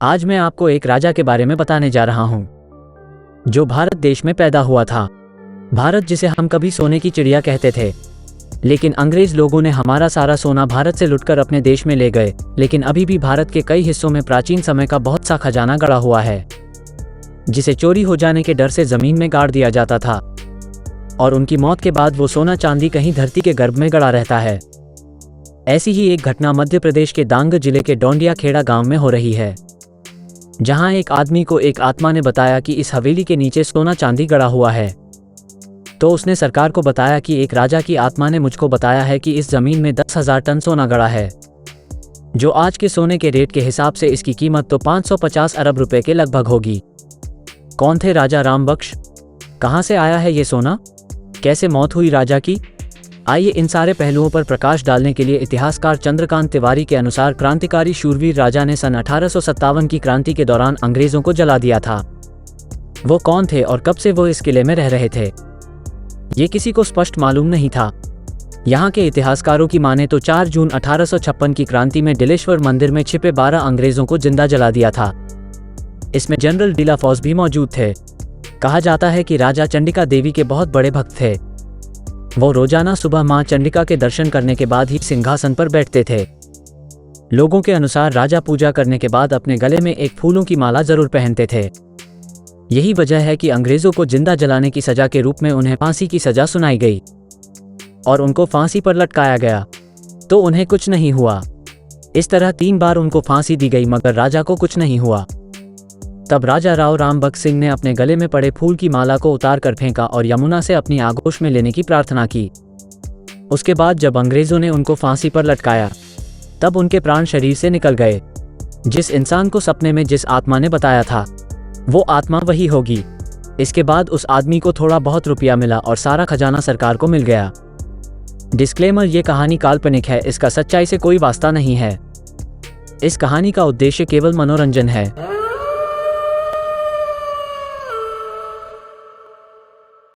आज मैं आपको एक राजा के बारे में बताने जा रहा हूँ जो भारत देश में पैदा हुआ था। भारत जिसे हम कभी सोने की चिड़िया कहते थे, लेकिन अंग्रेज लोगों ने हमारा सारा सोना भारत से लुटकर अपने देश में ले गए। लेकिन अभी भी भारत के कई हिस्सों में प्राचीन समय का बहुत सा खजाना गड़ा हुआ है, जिसे चोरी हो जाने के डर से जमीन में गाड़ दिया जाता था और उनकी मौत के बाद वो सोना चांदी कहीं धरती के गर्भ में गड़ा रहता है। ऐसी ही एक घटना मध्य प्रदेश के डांग जिले के डोंडिया खेड़ा गांव में हो रही है, जहां एक आदमी को एक आत्मा ने बताया कि इस हवेली के नीचे सोना चांदी गड़ा हुआ है। तो उसने सरकार को बताया कि एक राजा की आत्मा ने मुझको बताया है कि इस जमीन में 10,000 टन सोना गड़ा है, जो आज के सोने के रेट के हिसाब से इसकी कीमत तो 550 अरब रुपए के लगभग होगी। कौन थे राजा रामबख्श? कहां से आया है ये सोना? कैसे मौत हुई राजा की? आइए इन सारे पहलुओं पर प्रकाश डालने के लिए इतिहासकार चंद्रकांत तिवारी के अनुसार क्रांतिकारी शूरवीर राजा ने सन 1857 की क्रांति के दौरान अंग्रेजों को जला दिया था। वो कौन थे और कब से वो इस किले में रह रहे थे, ये किसी को स्पष्ट मालूम नहीं था। यहाँ के इतिहासकारों की माने तो 4 जून 1856 की क्रांति में डिलेश्वर मंदिर में छिपे 12 अंग्रेजों को जिंदा जला दिया था। इसमें जनरल डीलाफॉस भी मौजूद थे। कहा जाता है कि राजा चंडिका देवी के बहुत बड़े भक्त थे। वो रोजाना सुबह मां चंडिका के दर्शन करने के बाद ही सिंहासन पर बैठते थे। लोगों के अनुसार राजा पूजा करने के बाद अपने गले में एक फूलों की माला जरूर पहनते थे। यही वजह है कि अंग्रेजों को जिंदा जलाने की सजा के रूप में उन्हें फांसी की सजा सुनाई गई और उनको फांसी पर लटकाया गया, तो उन्हें कुछ नहीं हुआ। इस तरह 3 बार उनको फांसी दी गई, मगर राजा को कुछ नहीं हुआ। तब राजा राव रामबख्श सिंह ने अपने गले में पड़े फूल की माला को उतार कर फेंका और यमुना से अपनी आगोश में लेने की प्रार्थना की। उसके बाद जब अंग्रेजों ने उनको फांसी पर लटकाया, तब उनके प्राण शरीर से निकल गए। जिस इंसान को सपने में जिस आत्मा ने बताया था, वो आत्मा वही होगी। इसके बाद उस आदमी को थोड़ा बहुत रुपया मिला और सारा खजाना सरकार को मिल गया। डिस्क्लेमर: ये कहानी काल्पनिक है, इसका सच्चाई से कोई वास्ता नहीं है। इस कहानी का उद्देश्य केवल मनोरंजन है।